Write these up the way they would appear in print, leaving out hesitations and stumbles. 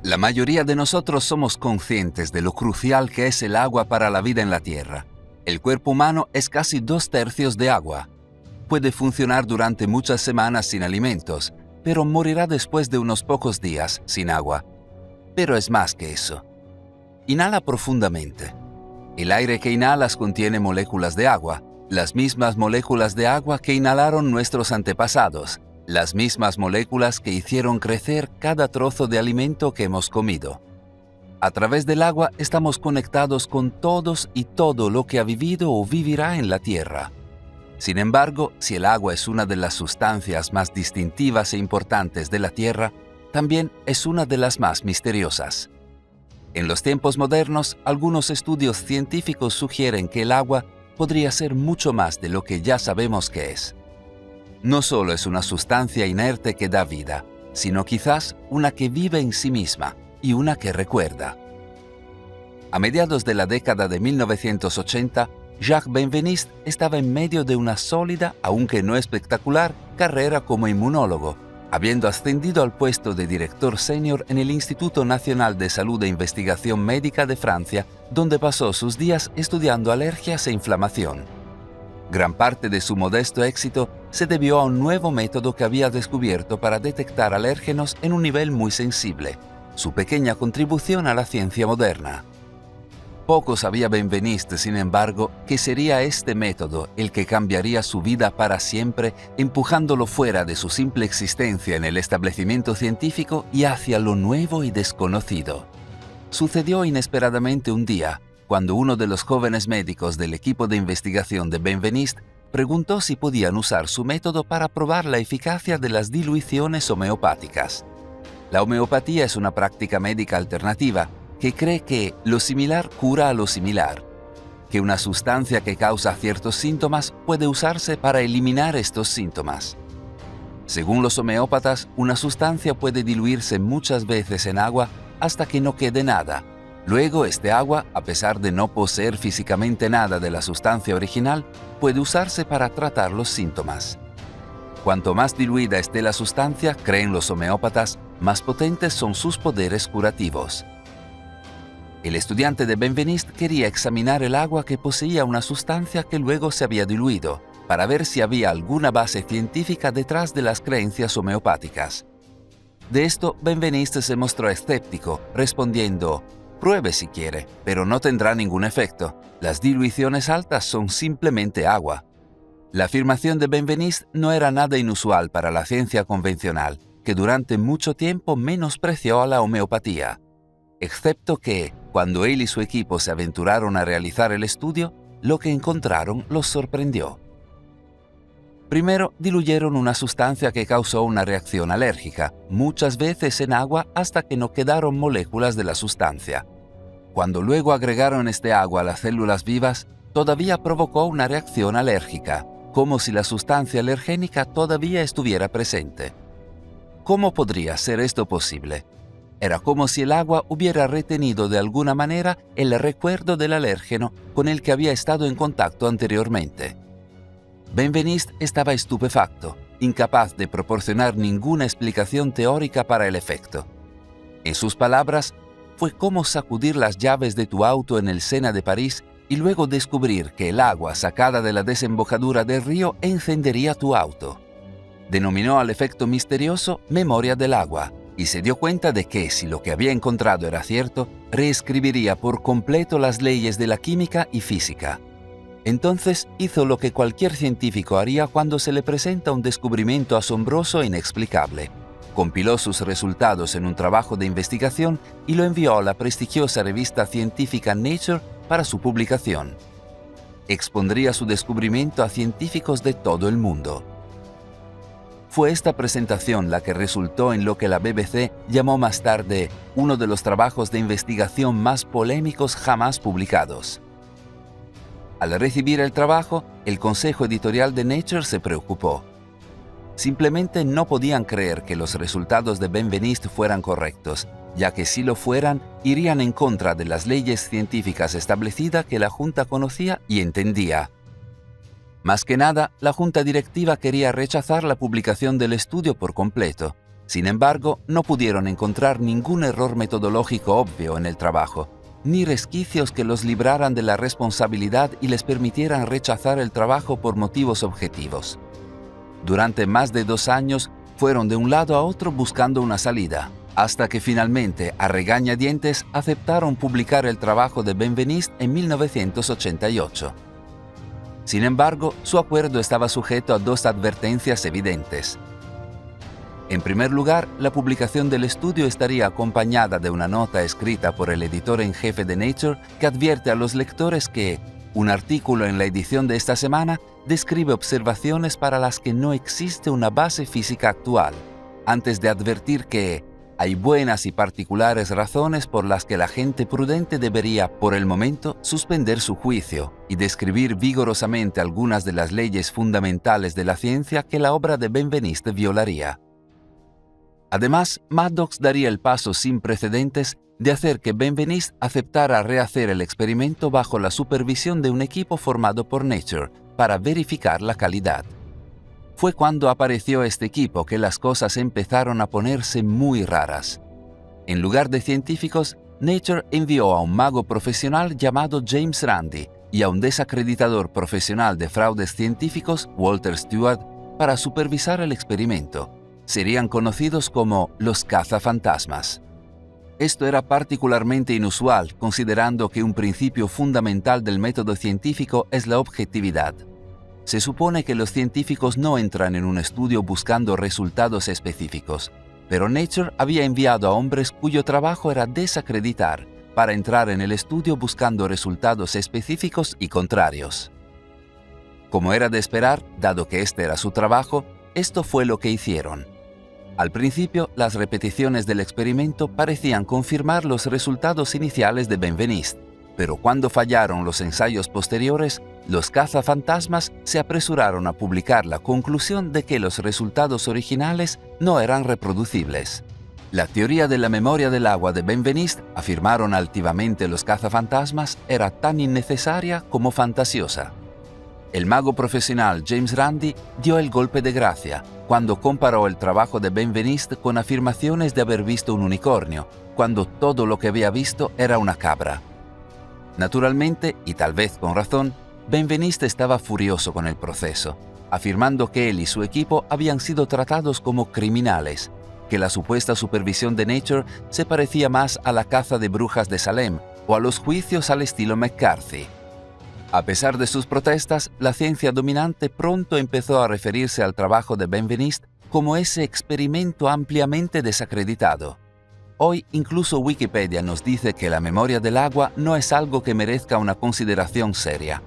La mayoría de nosotros somos conscientes de lo crucial que es el agua para la vida en la Tierra. El cuerpo humano es casi 2/3 de agua. Puede funcionar durante muchas semanas sin alimentos, pero morirá después de unos pocos días sin agua. Pero es más que eso. Inhala profundamente. El aire que inhalas contiene moléculas de agua, las mismas moléculas de agua que inhalaron nuestros antepasados, las mismas moléculas que hicieron crecer cada trozo de alimento que hemos comido. A través del agua estamos conectados con todos y todo lo que ha vivido o vivirá en la Tierra. Sin embargo, si el agua es una de las sustancias más distintivas e importantes de la Tierra, también es una de las más misteriosas. En los tiempos modernos, algunos estudios científicos sugieren que el agua podría ser mucho más de lo que ya sabemos que es. No solo es una sustancia inerte que da vida, sino quizás una que vive en sí misma y una que recuerda. A mediados de la década de 1980, Jacques Benveniste estaba en medio de una sólida, aunque no espectacular, carrera como inmunólogo, habiendo ascendido al puesto de director senior en el Instituto Nacional de Salud e Investigación Médica de Francia, donde pasó sus días estudiando alergias e inflamación. Gran parte de su modesto éxito se debió a un nuevo método que había descubierto para detectar alérgenos en un nivel muy sensible, su pequeña contribución a la ciencia moderna. Poco sabía Benveniste, sin embargo, que sería este método el que cambiaría su vida para siempre, empujándolo fuera de su simple existencia en el establecimiento científico y hacia lo nuevo y desconocido. Sucedió inesperadamente un día, cuando uno de los jóvenes médicos del equipo de investigación de Benveniste preguntó si podían usar su método para probar la eficacia de las diluiciones homeopáticas. La homeopatía es una práctica médica alternativa que cree que lo similar cura a lo similar, que una sustancia que causa ciertos síntomas puede usarse para eliminar estos síntomas. Según los homeópatas, una sustancia puede diluirse muchas veces en agua hasta que no quede nada. Luego, este agua, a pesar de no poseer físicamente nada de la sustancia original, puede usarse para tratar los síntomas. Cuanto más diluida esté la sustancia, creen los homeópatas, más potentes son sus poderes curativos. El estudiante de Benveniste quería examinar el agua que poseía una sustancia que luego se había diluido, para ver si había alguna base científica detrás de las creencias homeopáticas. De esto, Benveniste se mostró escéptico, respondiendo: «Pruebe si quiere, pero no tendrá ningún efecto. Las diluiciones altas son simplemente agua». La afirmación de Benveniste no era nada inusual para la ciencia convencional, que durante mucho tiempo menospreció a la homeopatía. Excepto que, cuando él y su equipo se aventuraron a realizar el estudio, lo que encontraron los sorprendió. Primero, diluyeron una sustancia que causó una reacción alérgica, muchas veces en agua hasta que no quedaron moléculas de la sustancia. Cuando luego agregaron este agua a las células vivas, todavía provocó una reacción alérgica, como si la sustancia alergénica todavía estuviera presente. ¿Cómo podría ser esto posible? Era como si el agua hubiera retenido de alguna manera el recuerdo del alérgeno con el que había estado en contacto anteriormente. Benveniste estaba estupefacto, incapaz de proporcionar ninguna explicación teórica para el efecto. En sus palabras, fue como sacudir las llaves de tu auto en el Sena de París y luego descubrir que el agua sacada de la desembocadura del río encendería tu auto. Denominó al efecto misterioso memoria del agua y se dio cuenta de que, si lo que había encontrado era cierto, reescribiría por completo las leyes de la química y física. Entonces hizo lo que cualquier científico haría cuando se le presenta un descubrimiento asombroso e inexplicable. Compiló sus resultados en un trabajo de investigación y lo envió a la prestigiosa revista científica Nature para su publicación. Expondría su descubrimiento a científicos de todo el mundo. Fue esta presentación la que resultó en lo que la BBC llamó más tarde uno de los trabajos de investigación más polémicos jamás publicados. Al recibir el trabajo, el consejo editorial de Nature se preocupó. Simplemente no podían creer que los resultados de Benveniste fueran correctos, ya que si lo fueran, irían en contra de las leyes científicas establecidas que la Junta conocía y entendía. Más que nada, la Junta Directiva quería rechazar la publicación del estudio por completo, Sin embargo, no pudieron encontrar ningún error metodológico obvio en el trabajo, ni resquicios que los libraran de la responsabilidad y les permitieran rechazar el trabajo por motivos objetivos. Durante más de 2 años, fueron de un lado a otro buscando una salida, hasta que finalmente, a regañadientes, aceptaron publicar el trabajo de Benveniste en 1988. Sin embargo, su acuerdo estaba sujeto a 2 advertencias evidentes. En primer lugar, la publicación del estudio estaría acompañada de una nota escrita por el editor en jefe de Nature que advierte a los lectores que un artículo en la edición de esta semana describe observaciones para las que no existe una base física actual, antes de advertir que hay buenas y particulares razones por las que la gente prudente debería, por el momento, suspender su juicio y describir vigorosamente algunas de las leyes fundamentales de la ciencia que la obra de Benveniste violaría. Además, Maddox daría el paso sin precedentes de hacer que Benveniste aceptara rehacer el experimento bajo la supervisión de un equipo formado por Nature para verificar la calidad. Fue cuando apareció este equipo que las cosas empezaron a ponerse muy raras. En lugar de científicos, Nature envió a un mago profesional llamado James Randi y a un desacreditador profesional de fraudes científicos, Walter Stewart, para supervisar el experimento. Serían conocidos como los cazafantasmas. Esto era particularmente inusual, considerando que un principio fundamental del método científico es la objetividad. Se supone que los científicos no entran en un estudio buscando resultados específicos, pero Nature había enviado a hombres cuyo trabajo era desacreditar para entrar en el estudio buscando resultados específicos y contrarios. Como era de esperar, dado que este era su trabajo, esto fue lo que hicieron. Al principio, las repeticiones del experimento parecían confirmar los resultados iniciales de Benveniste, pero cuando fallaron los ensayos posteriores, los cazafantasmas se apresuraron a publicar la conclusión de que los resultados originales no eran reproducibles. La teoría de la memoria del agua de Benveniste, afirmaron altivamente los cazafantasmas, era tan innecesaria como fantasiosa. El mago profesional James Randi dio el golpe de gracia cuando comparó el trabajo de Benveniste con afirmaciones de haber visto un unicornio, cuando todo lo que había visto era una cabra. Naturalmente, y tal vez con razón, Benveniste estaba furioso con el proceso, afirmando que él y su equipo habían sido tratados como criminales, que la supuesta supervisión de Nature se parecía más a la caza de brujas de Salem o a los juicios al estilo McCarthy. A pesar de sus protestas, la ciencia dominante pronto empezó a referirse al trabajo de Benveniste como ese experimento ampliamente desacreditado. Hoy incluso Wikipedia nos dice que la memoria del agua no es algo que merezca una consideración seria.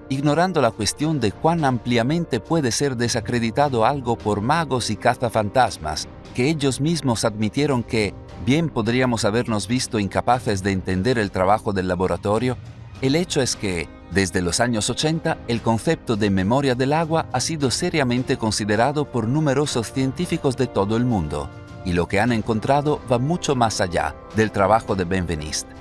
Ignorando la cuestión de cuán ampliamente puede ser desacreditado algo por magos y cazafantasmas, que ellos mismos admitieron que bien podríamos habernos visto incapaces de entender el trabajo del laboratorio, el hecho es que, desde los años 80, el concepto de memoria del agua ha sido seriamente considerado por numerosos científicos de todo el mundo, y lo que han encontrado va mucho más allá del trabajo de Benveniste.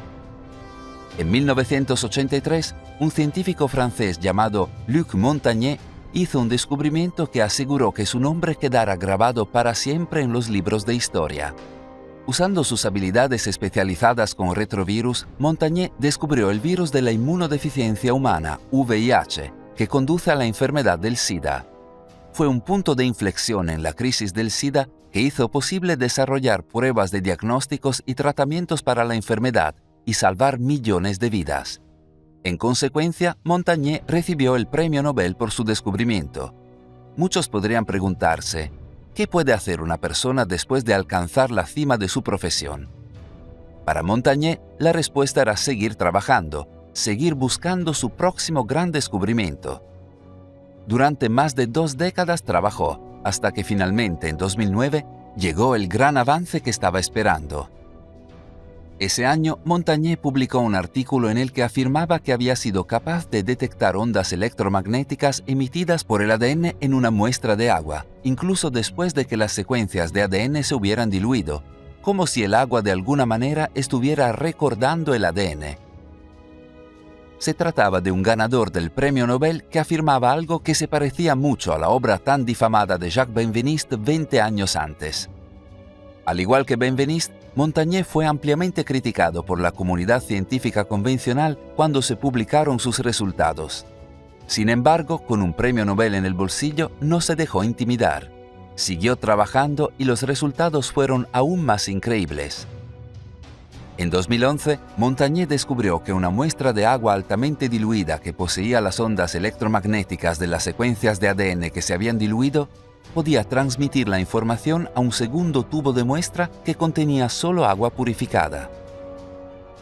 En 1983, un científico francés llamado Luc Montagnier hizo un descubrimiento que aseguró que su nombre quedara grabado para siempre en los libros de historia. Usando sus habilidades especializadas con retrovirus, Montagnier descubrió el virus de la inmunodeficiencia humana, VIH, que conduce a la enfermedad del SIDA. Fue un punto de inflexión en la crisis del SIDA que hizo posible desarrollar pruebas de diagnósticos y tratamientos para la enfermedad y salvar millones de vidas. En consecuencia, Montagnier recibió el Premio Nobel por su descubrimiento. Muchos podrían preguntarse, ¿qué puede hacer una persona después de alcanzar la cima de su profesión? Para Montagnier, la respuesta era seguir trabajando, seguir buscando su próximo gran descubrimiento. Durante más de 2 décadas trabajó, hasta que finalmente en 2009 llegó el gran avance que estaba esperando. Ese año, Montagnier publicó un artículo en el que afirmaba que había sido capaz de detectar ondas electromagnéticas emitidas por el ADN en una muestra de agua, incluso después de que las secuencias de ADN se hubieran diluido, como si el agua de alguna manera estuviera recordando el ADN. Se trataba de un ganador del Premio Nobel que afirmaba algo que se parecía mucho a la obra tan difamada de Jacques Benveniste 20 años antes. Al igual que Benveniste, Montagné fue ampliamente criticado por la comunidad científica convencional cuando se publicaron sus resultados. Sin embargo, con un premio Nobel en el bolsillo, no se dejó intimidar. Siguió trabajando y los resultados fueron aún más increíbles. En 2011, Montagné descubrió que una muestra de agua altamente diluida que poseía las ondas electromagnéticas de las secuencias de ADN que se habían diluido podía transmitir la información a un segundo tubo de muestra que contenía solo agua purificada.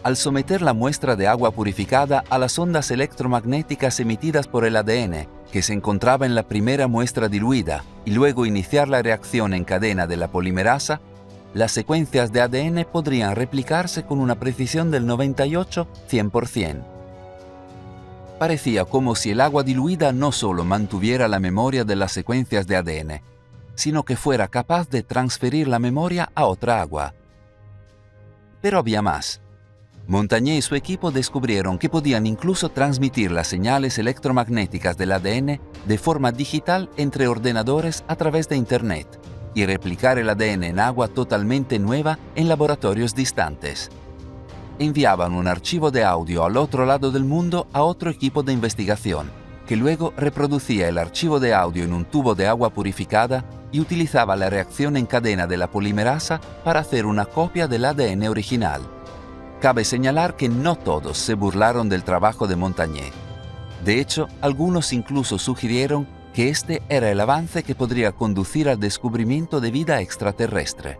Al someter la muestra de agua purificada a las ondas electromagnéticas emitidas por el ADN, que se encontraba en la primera muestra diluida, y luego iniciar la reacción en cadena de la polimerasa, las secuencias de ADN podrían replicarse con una precisión del 98-100%. Parecía como si el agua diluida no solo mantuviera la memoria de las secuencias de ADN, sino que fuera capaz de transferir la memoria a otra agua. Pero había más. Montagné y su equipo descubrieron que podían incluso transmitir las señales electromagnéticas del ADN de forma digital entre ordenadores a través de Internet y replicar el ADN en agua totalmente nueva en laboratorios distantes. Enviaban un archivo de audio al otro lado del mundo a otro equipo de investigación, que luego reproducía el archivo de audio en un tubo de agua purificada y utilizaba la reacción en cadena de la polimerasa para hacer una copia del ADN original. Cabe señalar que no todos se burlaron del trabajo de Montagné. De hecho, algunos incluso sugirieron que este era el avance que podría conducir al descubrimiento de vida extraterrestre.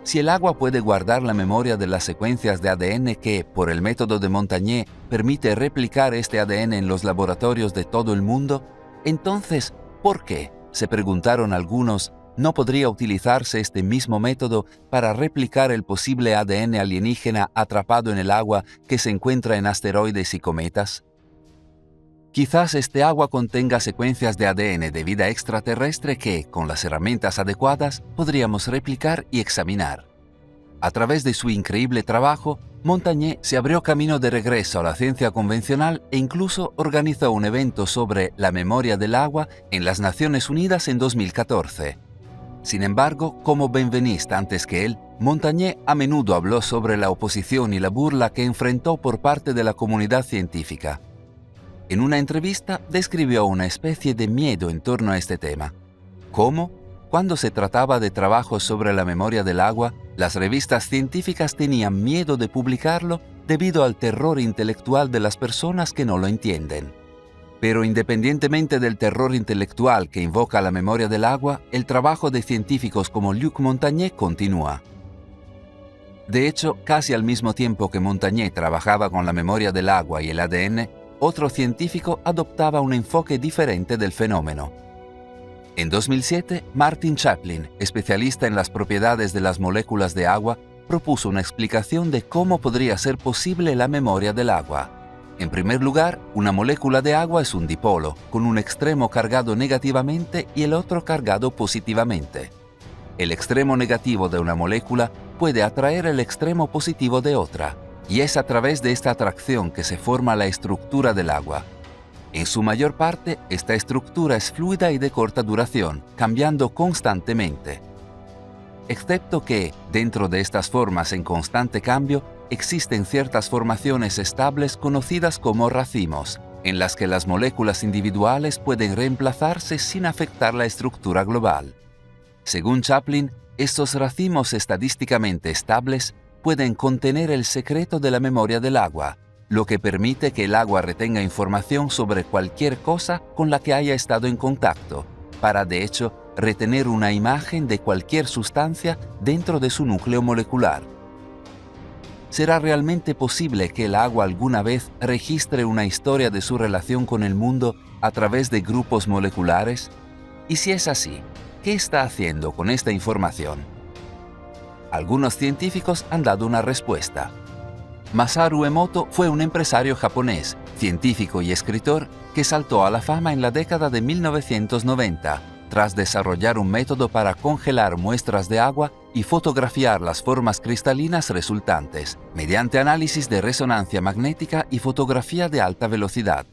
Si el agua puede guardar la memoria de las secuencias de ADN que, por el método de Montagné, permite replicar este ADN en los laboratorios de todo el mundo, entonces, ¿por qué?, se preguntaron algunos, ¿no podría utilizarse este mismo método para replicar el posible ADN alienígena atrapado en el agua que se encuentra en asteroides y cometas? Quizás este agua contenga secuencias de ADN de vida extraterrestre que, con las herramientas adecuadas, podríamos replicar y examinar. A través de su increíble trabajo, Montagné se abrió camino de regreso a la ciencia convencional e incluso organizó un evento sobre la memoria del agua en las Naciones Unidas en 2014. Sin embargo, como Benveniste antes que él, Montagné a menudo habló sobre la oposición y la burla que enfrentó por parte de la comunidad científica. En una entrevista describió una especie de miedo en torno a este tema. ¿Cómo? Cuando se trataba de trabajos sobre la memoria del agua, las revistas científicas tenían miedo de publicarlo debido al terror intelectual de las personas que no lo entienden. Pero independientemente del terror intelectual que invoca la memoria del agua, el trabajo de científicos como Luc Montagné continúa. De hecho, casi al mismo tiempo que Montagné trabajaba con la memoria del agua y el ADN, otro científico adoptaba un enfoque diferente del fenómeno. En 2007, Martin Chaplin, especialista en las propiedades de las moléculas de agua, propuso una explicación de cómo podría ser posible la memoria del agua. En primer lugar, una molécula de agua es un dipolo, con un extremo cargado negativamente y el otro cargado positivamente. El extremo negativo de una molécula puede atraer el extremo positivo de otra, y es a través de esta atracción que se forma la estructura del agua. En su mayor parte, esta estructura es fluida y de corta duración, cambiando constantemente. Excepto que, dentro de estas formas en constante cambio, existen ciertas formaciones estables conocidas como racimos, en las que las moléculas individuales pueden reemplazarse sin afectar la estructura global. Según Chaplin, estos racimos estadísticamente estables pueden contener el secreto de la memoria del agua, lo que permite que el agua retenga información sobre cualquier cosa con la que haya estado en contacto, para de hecho retener una imagen de cualquier sustancia dentro de su núcleo molecular. ¿Será realmente posible que el agua alguna vez registre una historia de su relación con el mundo a través de grupos moleculares? Y si es así, ¿qué está haciendo con esta información? Algunos científicos han dado una respuesta. Masaru Emoto fue un empresario japonés, científico y escritor que saltó a la fama en la década de 1990, tras desarrollar un método para congelar muestras de agua y fotografiar las formas cristalinas resultantes, mediante análisis de resonancia magnética y fotografía de alta velocidad.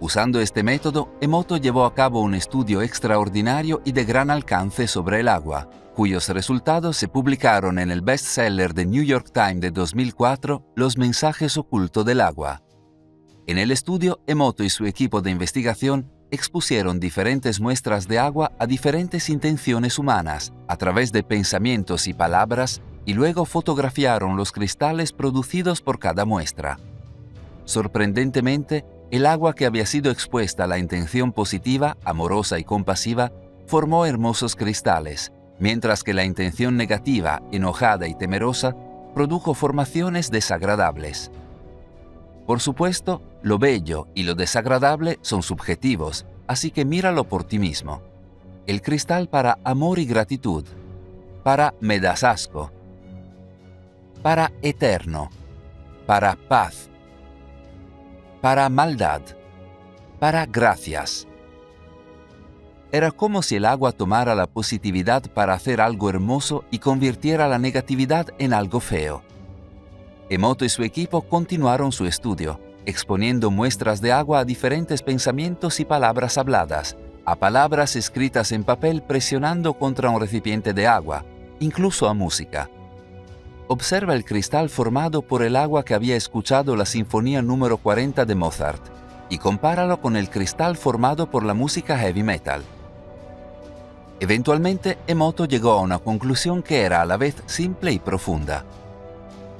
Usando este método, Emoto llevó a cabo un estudio extraordinario y de gran alcance sobre el agua, cuyos resultados se publicaron en el bestseller de New York Times de 2004, Los mensajes ocultos del agua. En el estudio, Emoto y su equipo de investigación expusieron diferentes muestras de agua a diferentes intenciones humanas a través de pensamientos y palabras, y luego fotografiaron los cristales producidos por cada muestra. Sorprendentemente, el agua que había sido expuesta a la intención positiva, amorosa y compasiva, formó hermosos cristales, mientras que la intención negativa, enojada y temerosa, produjo formaciones desagradables. Por supuesto, lo bello y lo desagradable son subjetivos, así que míralo por ti mismo. El cristal para amor y gratitud, para me das asco, para eterno, para paz, para maldad, para gracias. Era como si el agua tomara la positividad para hacer algo hermoso y convirtiera la negatividad en algo feo. Emoto y su equipo continuaron su estudio, exponiendo muestras de agua a diferentes pensamientos y palabras habladas, a palabras escritas en papel presionando contra un recipiente de agua, incluso a música. Observa el cristal formado por el agua que había escuchado la Sinfonía número 40 de Mozart y compáralo con el cristal formado por la música heavy metal. Eventualmente, Emoto llegó a una conclusión que era a la vez simple y profunda.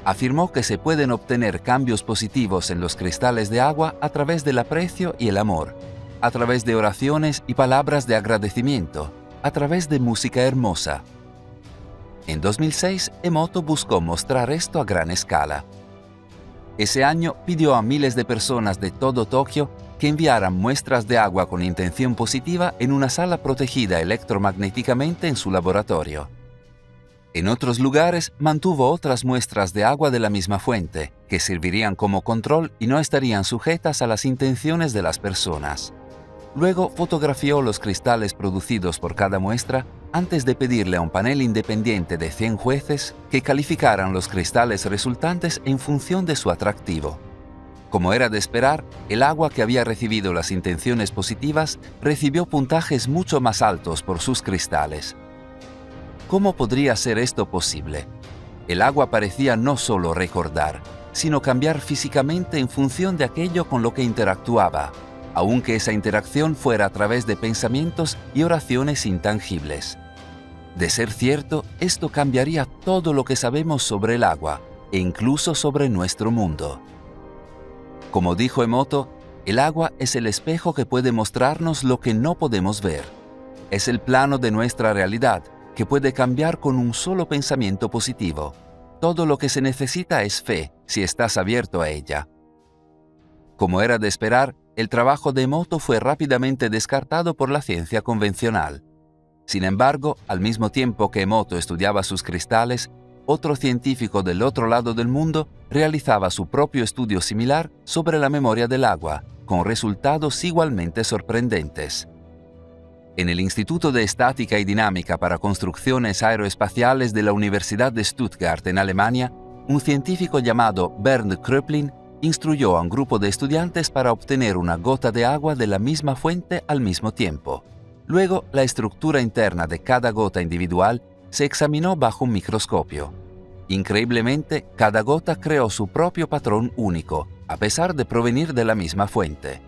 Afirmó que se pueden obtener cambios positivos en los cristales de agua a través del aprecio y el amor, a través de oraciones y palabras de agradecimiento, a través de música hermosa. En 2006, Emoto buscó mostrar esto a gran escala. Ese año pidió a miles de personas de todo Tokio que enviaran muestras de agua con intención positiva en una sala protegida electromagnéticamente en su laboratorio. En otros lugares mantuvo otras muestras de agua de la misma fuente, que servirían como control y no estarían sujetas a las intenciones de las personas. Luego fotografió los cristales producidos por cada muestra antes de pedirle a un panel independiente de 100 jueces que calificaran los cristales resultantes en función de su atractivo. Como era de esperar, el agua que había recibido las intenciones positivas recibió puntajes mucho más altos por sus cristales. ¿Cómo podría ser esto posible? El agua parecía no solo recordar, sino cambiar físicamente en función de aquello con lo que interactuaba, aunque esa interacción fuera a través de pensamientos y oraciones intangibles. De ser cierto, esto cambiaría todo lo que sabemos sobre el agua, e incluso sobre nuestro mundo. Como dijo Emoto, el agua es el espejo que puede mostrarnos lo que no podemos ver. Es el plano de nuestra realidad, que puede cambiar con un solo pensamiento positivo. Todo lo que se necesita es fe, si estás abierto a ella. Como era de esperar, el trabajo de Emoto fue rápidamente descartado por la ciencia convencional. Sin embargo, al mismo tiempo que Emoto estudiaba sus cristales, otro científico del otro lado del mundo realizaba su propio estudio similar sobre la memoria del agua, con resultados igualmente sorprendentes. En el Instituto de Estática y Dinámica para Construcciones Aeroespaciales de la Universidad de Stuttgart, en Alemania, un científico llamado Bernd Kröplin instruyó a un grupo de estudiantes para obtener una gota de agua de la misma fuente al mismo tiempo. Luego, la estructura interna de cada gota individual se examinó bajo un microscopio. Increíblemente, cada gota creó su propio patrón único, a pesar de provenir de la misma fuente.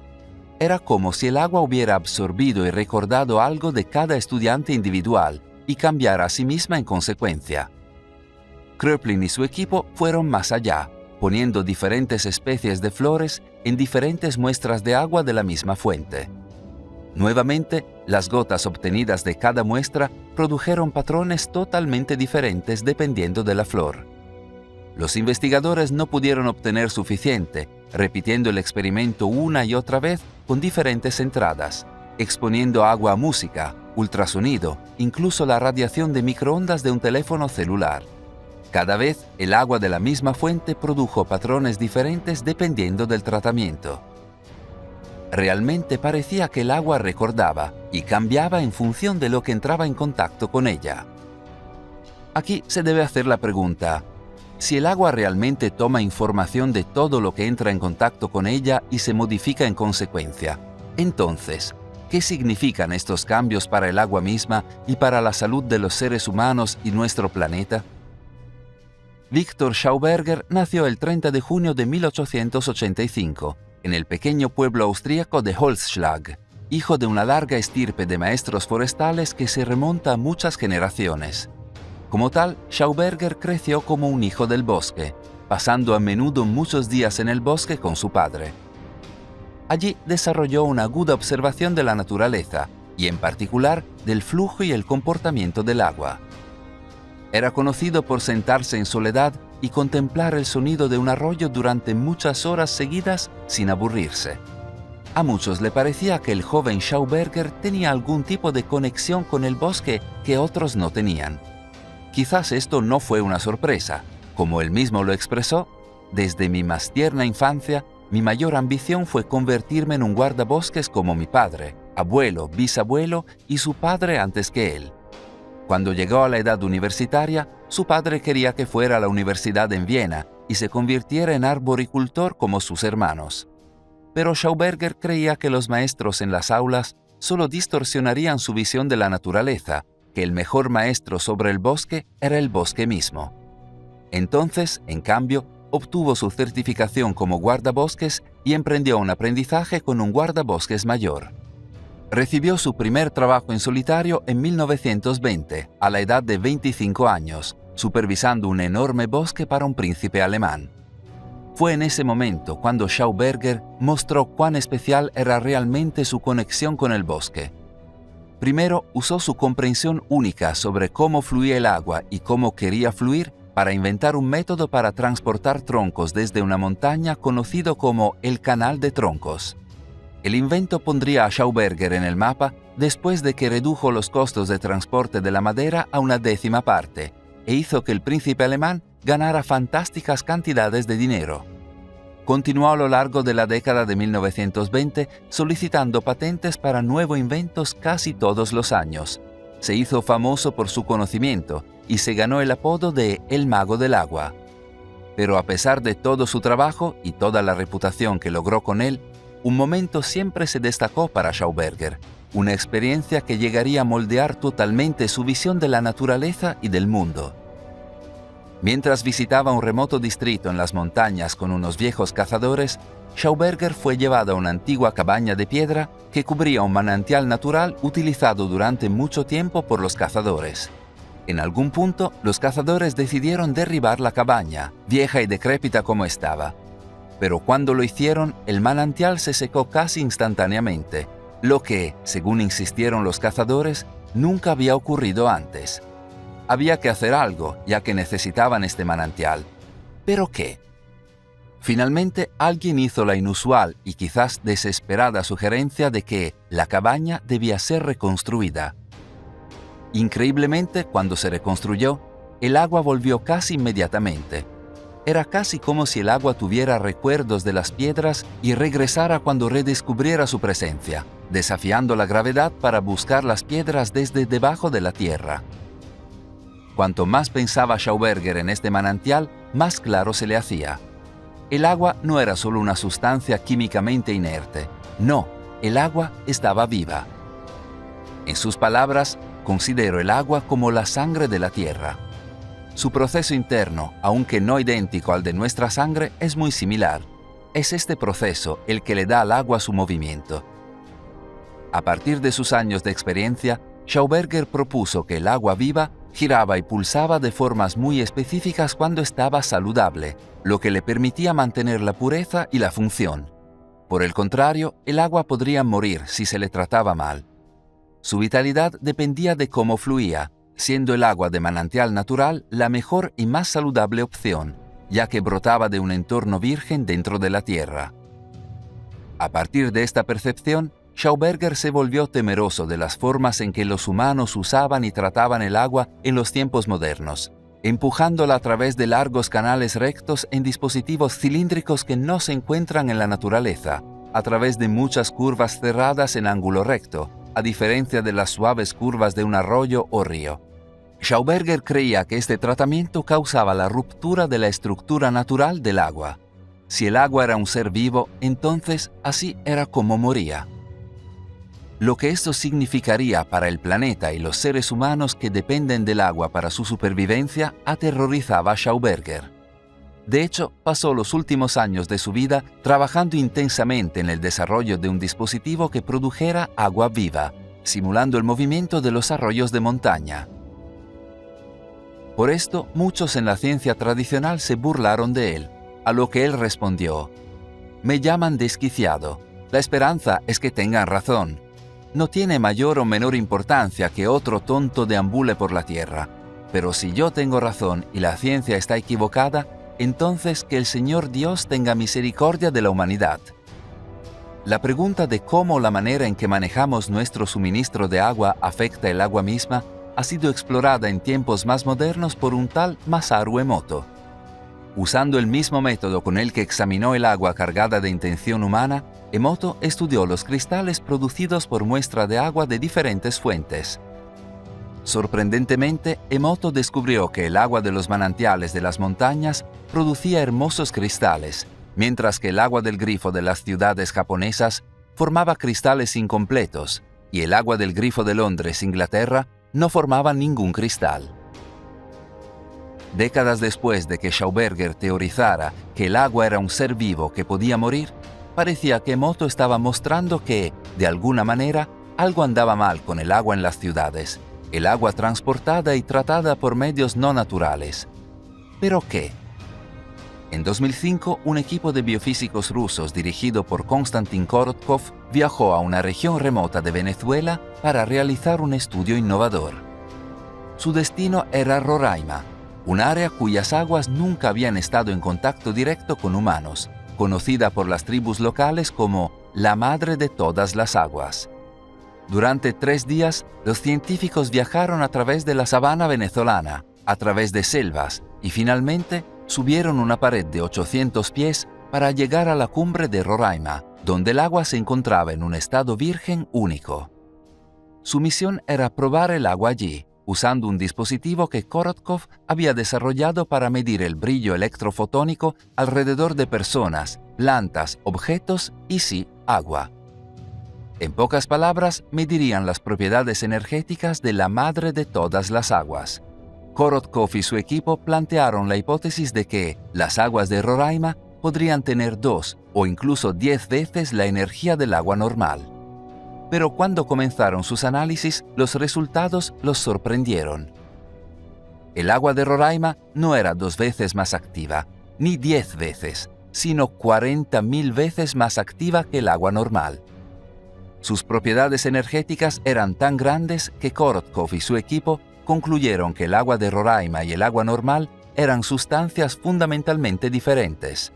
Era como si el agua hubiera absorbido y recordado algo de cada estudiante individual y cambiara a sí misma en consecuencia. Kröplin y su equipo fueron más allá, poniendo diferentes especies de flores en diferentes muestras de agua de la misma fuente. Nuevamente, las gotas obtenidas de cada muestra produjeron patrones totalmente diferentes dependiendo de la flor. Los investigadores no pudieron obtener suficiente, repitiendo el experimento una y otra vez con diferentes entradas, exponiendo agua a música, ultrasonido, incluso la radiación de microondas de un teléfono celular. Cada vez, el agua de la misma fuente produjo patrones diferentes dependiendo del tratamiento. Realmente parecía que el agua recordaba y cambiaba en función de lo que entraba en contacto con ella. Aquí se debe hacer la pregunta: si el agua realmente toma información de todo lo que entra en contacto con ella y se modifica en consecuencia, entonces, ¿qué significan estos cambios para el agua misma y para la salud de los seres humanos y nuestro planeta? Victor Schauberger nació el 30 de junio de 1885 en el pequeño pueblo austríaco de Holzschlag, hijo de una larga estirpe de maestros forestales que se remonta a muchas generaciones. Como tal, Schauberger creció como un hijo del bosque, pasando a menudo muchos días en el bosque con su padre. Allí desarrolló una aguda observación de la naturaleza y, en particular, del flujo y el comportamiento del agua. Era conocido por sentarse en soledad y contemplar el sonido de un arroyo durante muchas horas seguidas sin aburrirse. A muchos le parecía que el joven Schauberger tenía algún tipo de conexión con el bosque que otros no tenían. Quizás esto no fue una sorpresa. Como él mismo lo expresó, desde mi más tierna infancia, mi mayor ambición fue convertirme en un guardabosques como mi padre, abuelo, bisabuelo y su padre antes que él. Cuando llegó a la edad universitaria, su padre quería que fuera a la universidad en Viena y se convirtiera en arboricultor como sus hermanos. Pero Schauberger creía que los maestros en las aulas solo distorsionarían su visión de la naturaleza, que el mejor maestro sobre el bosque era el bosque mismo. Entonces, en cambio, obtuvo su certificación como guardabosques y emprendió un aprendizaje con un guardabosques mayor. Recibió su primer trabajo en solitario en 1920, a la edad de 25 años, supervisando un enorme bosque para un príncipe alemán. Fue en ese momento cuando Schauberger mostró cuán especial era realmente su conexión con el bosque. Primero, usó su comprensión única sobre cómo fluía el agua y cómo quería fluir para inventar un método para transportar troncos desde una montaña conocido como el Canal de Troncos. El invento pondría a Schauberger en el mapa después de que redujo los costos de transporte de la madera a una décima parte e hizo que el príncipe alemán ganara fantásticas cantidades de dinero. Continuó a lo largo de la década de 1920 solicitando patentes para nuevos inventos casi todos los años. Se hizo famoso por su conocimiento y se ganó el apodo de El Mago del Agua. Pero a pesar de todo su trabajo y toda la reputación que logró con él, un momento siempre se destacó para Schauberger, una experiencia que llegaría a moldear totalmente su visión de la naturaleza y del mundo. Mientras visitaba un remoto distrito en las montañas con unos viejos cazadores, Schauberger fue llevado a una antigua cabaña de piedra que cubría un manantial natural utilizado durante mucho tiempo por los cazadores. En algún punto, los cazadores decidieron derribar la cabaña, vieja y decrépita como estaba. Pero cuando lo hicieron, el manantial se secó casi instantáneamente, lo que, según insistieron los cazadores, nunca había ocurrido antes. Había que hacer algo, ya que necesitaban este manantial. ¿Pero qué? Finalmente, alguien hizo la inusual y quizás desesperada sugerencia de que la cabaña debía ser reconstruida. Increíblemente, cuando se reconstruyó, el agua volvió casi inmediatamente. Era casi como si el agua tuviera recuerdos de las piedras y regresara cuando redescubriera su presencia, desafiando la gravedad para buscar las piedras desde debajo de la tierra. Cuanto más pensaba Schauberger en este manantial, más claro se le hacía. El agua no era solo una sustancia químicamente inerte. No, el agua estaba viva. En sus palabras, considero el agua como la sangre de la tierra. Su proceso interno, aunque no idéntico al de nuestra sangre, es muy similar. Es este proceso el que le da al agua su movimiento. A partir de sus años de experiencia, Schauberger propuso que el agua viva giraba y pulsaba de formas muy específicas cuando estaba saludable, lo que le permitía mantener la pureza y la función. Por el contrario, el agua podría morir si se le trataba mal. Su vitalidad dependía de cómo fluía, siendo el agua de manantial natural la mejor y más saludable opción, ya que brotaba de un entorno virgen dentro de la tierra. A partir de esta percepción, Schauberger se volvió temeroso de las formas en que los humanos usaban y trataban el agua en los tiempos modernos, empujándola a través de largos canales rectos en dispositivos cilíndricos que no se encuentran en la naturaleza, a través de muchas curvas cerradas en ángulo recto, a diferencia de las suaves curvas de un arroyo o río. Schauberger creía que este tratamiento causaba la ruptura de la estructura natural del agua. Si el agua era un ser vivo, entonces así era como moría. Lo que esto significaría para el planeta y los seres humanos que dependen del agua para su supervivencia aterrorizaba a Schauberger. De hecho, pasó los últimos años de su vida trabajando intensamente en el desarrollo de un dispositivo que produjera agua viva, simulando el movimiento de los arroyos de montaña. Por esto, muchos en la ciencia tradicional se burlaron de él, a lo que él respondió: «Me llaman desquiciado. La esperanza es que tengan razón. No tiene mayor o menor importancia que otro tonto deambule por la Tierra, pero si yo tengo razón y la ciencia está equivocada, entonces que el Señor Dios tenga misericordia de la humanidad». La pregunta de cómo la manera en que manejamos nuestro suministro de agua afecta el agua misma ha sido explorada en tiempos más modernos por un tal Masaru Emoto. Usando el mismo método con el que examinó el agua cargada de intención humana, Emoto estudió los cristales producidos por muestra de agua de diferentes fuentes. Sorprendentemente, Emoto descubrió que el agua de los manantiales de las montañas producía hermosos cristales, mientras que el agua del grifo de las ciudades japonesas formaba cristales incompletos, y el agua del grifo de Londres, Inglaterra, no formaba ningún cristal. Décadas después de que Schauberger teorizara que el agua era un ser vivo que podía morir, parecía que Emoto estaba mostrando que, de alguna manera, algo andaba mal con el agua en las ciudades, el agua transportada y tratada por medios no naturales. ¿Pero qué? En 2005, un equipo de biofísicos rusos dirigido por Konstantin Korotkov viajó a una región remota de Venezuela para realizar un estudio innovador. Su destino era Roraima, un área cuyas aguas nunca habían estado en contacto directo con humanos, conocida por las tribus locales como la madre de todas las aguas. Durante 3 días, los científicos viajaron a través de la sabana venezolana, a través de selvas y finalmente subieron una pared de 800 pies para llegar a la cumbre de Roraima, donde el agua se encontraba en un estado virgen único. Su misión era probar el agua allí, usando un dispositivo que Korotkov había desarrollado para medir el brillo electrofotónico alrededor de personas, plantas, objetos y sí, agua. En pocas palabras, medirían las propiedades energéticas de la madre de todas las aguas. Korotkov y su equipo plantearon la hipótesis de que las aguas de Roraima podrían tener 2 o incluso 10 veces la energía del agua normal. Pero cuando comenzaron sus análisis, los resultados los sorprendieron. El agua de Roraima no era 2 veces más activa, ni 10 veces, sino 40.000 veces más activa que el agua normal. Sus propiedades energéticas eran tan grandes que Korotkov y su equipo concluyeron que el agua de Roraima y el agua normal eran sustancias fundamentalmente diferentes.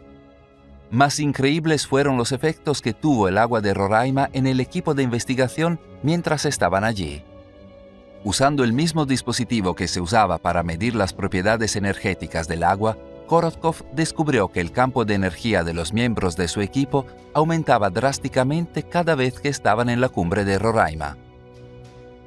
Más increíbles fueron los efectos que tuvo el agua de Roraima en el equipo de investigación mientras estaban allí. Usando el mismo dispositivo que se usaba para medir las propiedades energéticas del agua, Korotkov descubrió que el campo de energía de los miembros de su equipo aumentaba drásticamente cada vez que estaban en la cumbre de Roraima.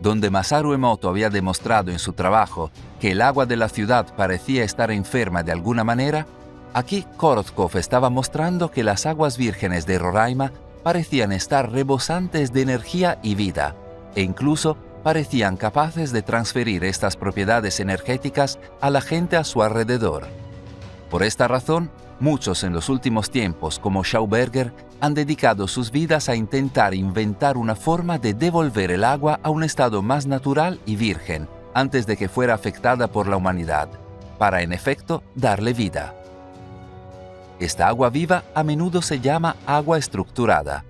Donde Masaru Emoto había demostrado en su trabajo que el agua de la ciudad parecía estar enferma de alguna manera, aquí Korotkov estaba mostrando que las aguas vírgenes de Roraima parecían estar rebosantes de energía y vida, e incluso parecían capaces de transferir estas propiedades energéticas a la gente a su alrededor. Por esta razón, muchos en los últimos tiempos, como Schauberger, han dedicado sus vidas a intentar inventar una forma de devolver el agua a un estado más natural y virgen, antes de que fuera afectada por la humanidad, para en efecto darle vida. Esta agua viva a menudo se llama agua estructurada.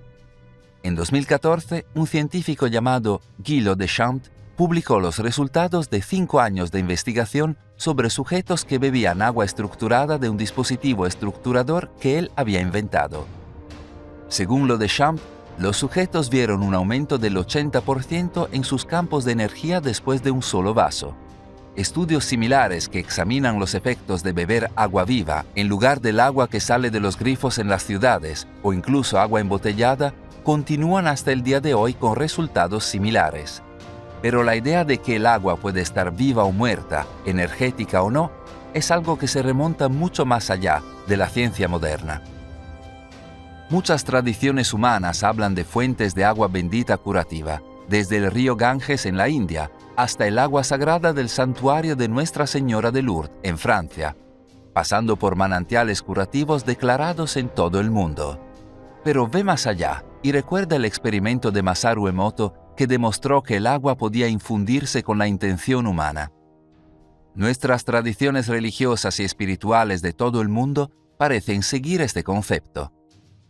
En 2014, un científico llamado Guillaume Deschamps publicó los resultados de 5 años de investigación sobre sujetos que bebían agua estructurada de un dispositivo estructurador que él había inventado. Según lo de Deschamps, los sujetos vieron un aumento del 80% en sus campos de energía después de un solo vaso. Estudios similares que examinan los efectos de beber agua viva en lugar del agua que sale de los grifos en las ciudades o incluso agua embotellada continúan hasta el día de hoy con resultados similares. Pero la idea de que el agua puede estar viva o muerta, energética o no, es algo que se remonta mucho más allá de la ciencia moderna. Muchas tradiciones humanas hablan de fuentes de agua bendita curativa, desde el río Ganges en la India hasta el agua sagrada del santuario de Nuestra Señora de Lourdes en Francia, pasando por manantiales curativos declarados en todo el mundo. Pero ve más allá y recuerda el experimento de Masaru Emoto que demostró que el agua podía infundirse con la intención humana. Nuestras tradiciones religiosas y espirituales de todo el mundo parecen seguir este concepto.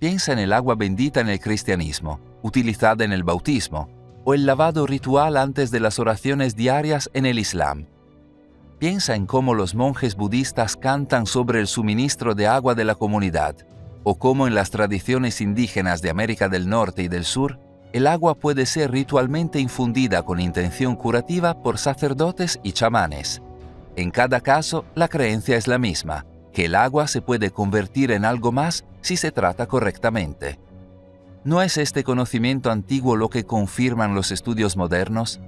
Piensa en el agua bendita en el cristianismo, utilizada en el bautismo, o el lavado ritual antes de las oraciones diarias en el Islam. Piensa en cómo los monjes budistas cantan sobre el suministro de agua de la comunidad, o cómo en las tradiciones indígenas de América del Norte y del Sur, el agua puede ser ritualmente infundida con intención curativa por sacerdotes y chamanes. En cada caso, la creencia es la misma, que el agua se puede convertir en algo más si se trata correctamente. ¿No es este conocimiento antiguo lo que confirman los estudios modernos?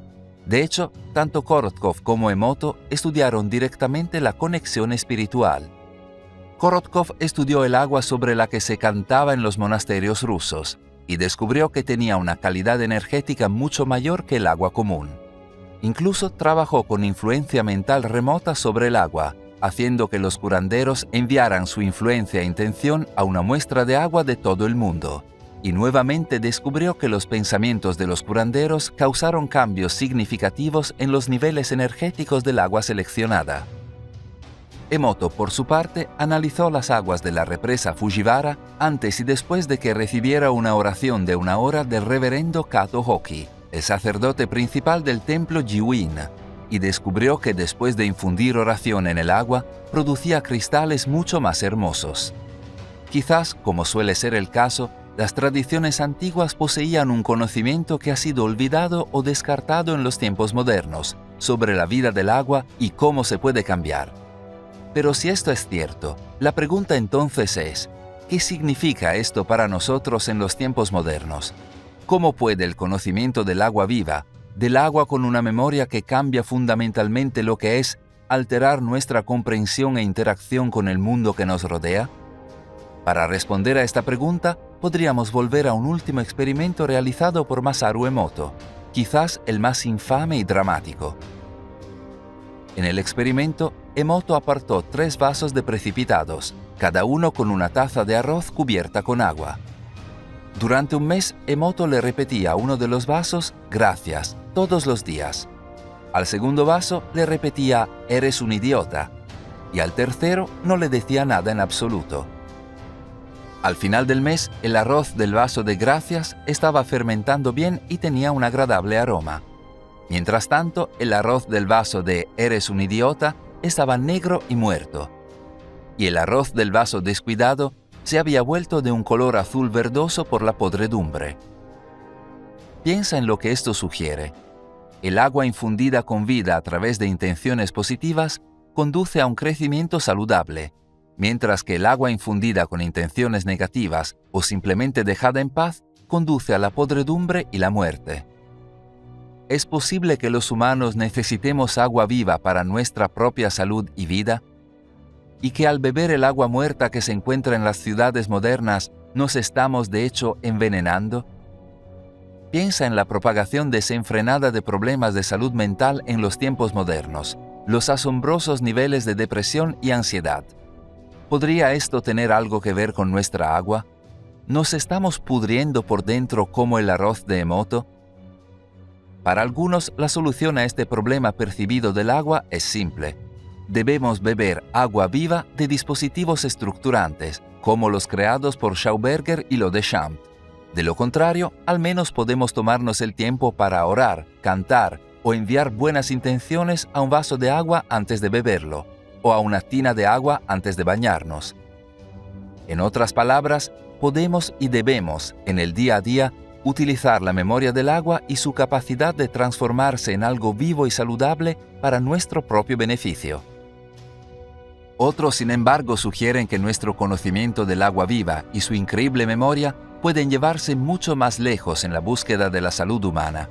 De hecho, tanto Korotkov como Emoto estudiaron directamente la conexión espiritual. Korotkov estudió el agua sobre la que se cantaba en los monasterios rusos y descubrió que tenía una calidad energética mucho mayor que el agua común. Incluso trabajó con influencia mental remota sobre el agua, haciendo que los curanderos enviaran su influencia e intención a una muestra de agua de todo el mundo. Y nuevamente descubrió que los pensamientos de los curanderos causaron cambios significativos en los niveles energéticos del agua seleccionada. Emoto, por su parte, analizó las aguas de la represa Fujiwara antes y después de que recibiera una oración de 1 hora del reverendo Kato Hoki, el sacerdote principal del templo Jiuin, y descubrió que después de infundir oración en el agua, producía cristales mucho más hermosos. Quizás, como suele ser el caso, las tradiciones antiguas poseían un conocimiento que ha sido olvidado o descartado en los tiempos modernos sobre la vida del agua y cómo se puede cambiar. Pero si esto es cierto, la pregunta entonces es, ¿qué significa esto para nosotros en los tiempos modernos? ¿Cómo puede el conocimiento del agua viva, del agua con una memoria que cambia fundamentalmente lo que es, alterar nuestra comprensión e interacción con el mundo que nos rodea? Para responder a esta pregunta, podríamos volver a un último experimento realizado por Masaru Emoto, quizás el más infame y dramático. En el experimento, Emoto apartó 3 vasos de precipitados, cada uno con una taza de arroz cubierta con agua. Durante un mes, Emoto le repetía a uno de los vasos, gracias, todos los días. Al segundo vaso le repetía, eres un idiota. Y al tercero no le decía nada en absoluto. Al final del mes, el arroz del vaso de gracias estaba fermentando bien y tenía un agradable aroma. Mientras tanto, el arroz del vaso de eres un idiota estaba negro y muerto. Y el arroz del vaso descuidado se había vuelto de un color azul verdoso por la podredumbre. Piensa en lo que esto sugiere. El agua infundida con vida a través de intenciones positivas conduce a un crecimiento saludable, mientras que el agua infundida con intenciones negativas o simplemente dejada en paz conduce a la podredumbre y la muerte. ¿Es posible que los humanos necesitemos agua viva para nuestra propia salud y vida? ¿Y que al beber el agua muerta que se encuentra en las ciudades modernas nos estamos de hecho envenenando? Piensa en la propagación desenfrenada de problemas de salud mental en los tiempos modernos, los asombrosos niveles de depresión y ansiedad. ¿Podría esto tener algo que ver con nuestra agua? ¿Nos estamos pudriendo por dentro como el arroz de Emoto? Para algunos, la solución a este problema percibido del agua es simple. Debemos beber agua viva de dispositivos estructurantes, como los creados por Schauberger y Lodechamps. De lo contrario, al menos podemos tomarnos el tiempo para orar, cantar o enviar buenas intenciones a un vaso de agua antes de beberlo, o a una tina de agua antes de bañarnos. En otras palabras, podemos y debemos, en el día a día, utilizar la memoria del agua y su capacidad de transformarse en algo vivo y saludable para nuestro propio beneficio. Otros, sin embargo, sugieren que nuestro conocimiento del agua viva y su increíble memoria pueden llevarse mucho más lejos en la búsqueda de la salud humana.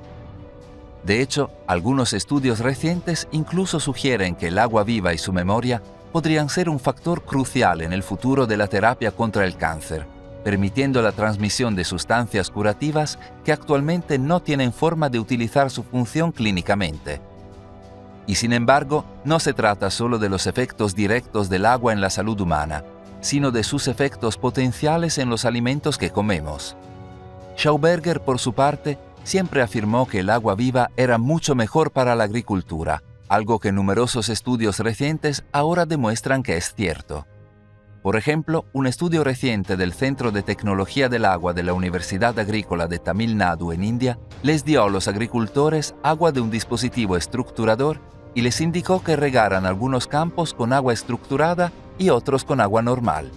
De hecho, algunos estudios recientes incluso sugieren que el agua viva y su memoria podrían ser un factor crucial en el futuro de la terapia contra el cáncer, permitiendo la transmisión de sustancias curativas que actualmente no tienen forma de utilizar su función clínicamente. Y sin embargo, no se trata solo de los efectos directos del agua en la salud humana, sino de sus efectos potenciales en los alimentos que comemos. Schauberger, por su parte, siempre afirmó que el agua viva era mucho mejor para la agricultura, algo que numerosos estudios recientes ahora demuestran que es cierto. Por ejemplo, un estudio reciente del Centro de Tecnología del Agua de la Universidad Agrícola de Tamil Nadu en India les dio a los agricultores agua de un dispositivo estructurador y les indicó que regaran algunos campos con agua estructurada y otros con agua normal.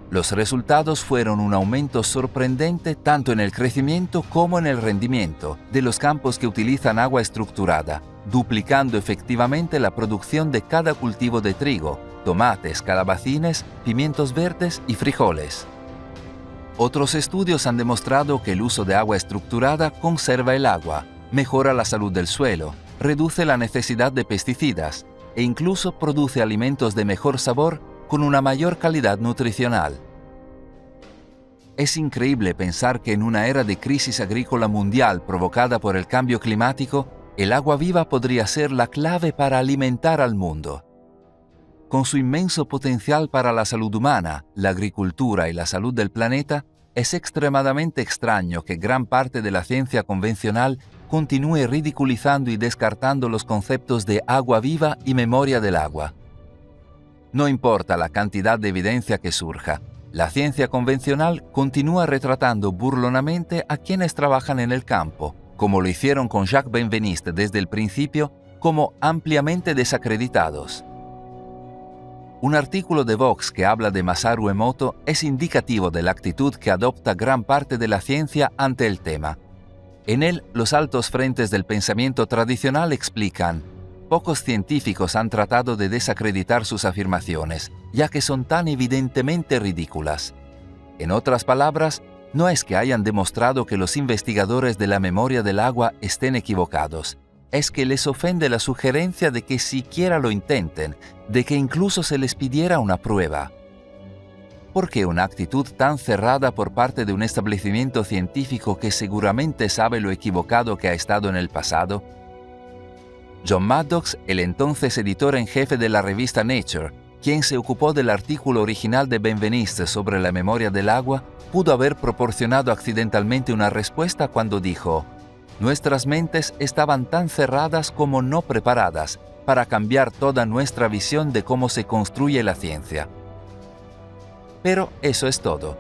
Los resultados fueron un aumento sorprendente tanto en el crecimiento como en el rendimiento de los campos que utilizan agua estructurada, duplicando efectivamente la producción de cada cultivo de trigo, tomates, calabacines, pimientos verdes y frijoles. Otros estudios han demostrado que el uso de agua estructurada conserva el agua, mejora la salud del suelo, reduce la necesidad de pesticidas e incluso produce alimentos de mejor sabor con una mayor calidad nutricional. Es increíble pensar que en una era de crisis agrícola mundial provocada por el cambio climático, el agua viva podría ser la clave para alimentar al mundo. Con su inmenso potencial para la salud humana, la agricultura y la salud del planeta, es extremadamente extraño que gran parte de la ciencia convencional continúe ridiculizando y descartando los conceptos de agua viva y memoria del agua. No importa la cantidad de evidencia que surja, la ciencia convencional continúa retratando burlonamente a quienes trabajan en el campo, como lo hicieron con Jacques Benveniste desde el principio, como ampliamente desacreditados. Un artículo de Vox que habla de Masaru Emoto es indicativo de la actitud que adopta gran parte de la ciencia ante el tema. En él, los altos frentes del pensamiento tradicional explican: pocos científicos han tratado de desacreditar sus afirmaciones, ya que son tan evidentemente ridículas. En otras palabras, no es que hayan demostrado que los investigadores de la memoria del agua estén equivocados, es que les ofende la sugerencia de que siquiera lo intenten, de que incluso se les pidiera una prueba. ¿Por qué una actitud tan cerrada por parte de un establecimiento científico que seguramente sabe lo equivocado que ha estado en el pasado? John Maddox, el entonces editor en jefe de la revista Nature, quien se ocupó del artículo original de Benveniste sobre la memoria del agua, pudo haber proporcionado accidentalmente una respuesta cuando dijo: «Nuestras mentes estaban tan cerradas como no preparadas para cambiar toda nuestra visión de cómo se construye la ciencia». Pero eso es todo.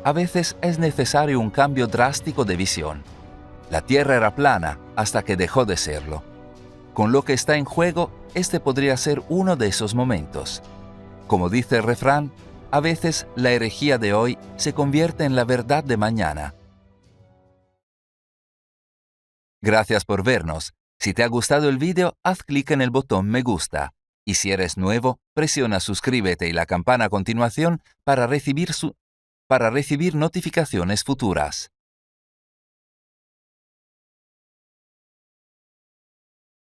A veces es necesario un cambio drástico de visión. La Tierra era plana hasta que dejó de serlo. Con lo que está en juego, este podría ser uno de esos momentos. Como dice el refrán, a veces la herejía de hoy se convierte en la verdad de mañana. Gracias por vernos. Si te ha gustado el video, haz clic en el botón me gusta. Y si eres nuevo, presiona suscríbete y la campana a continuación para recibir notificaciones futuras.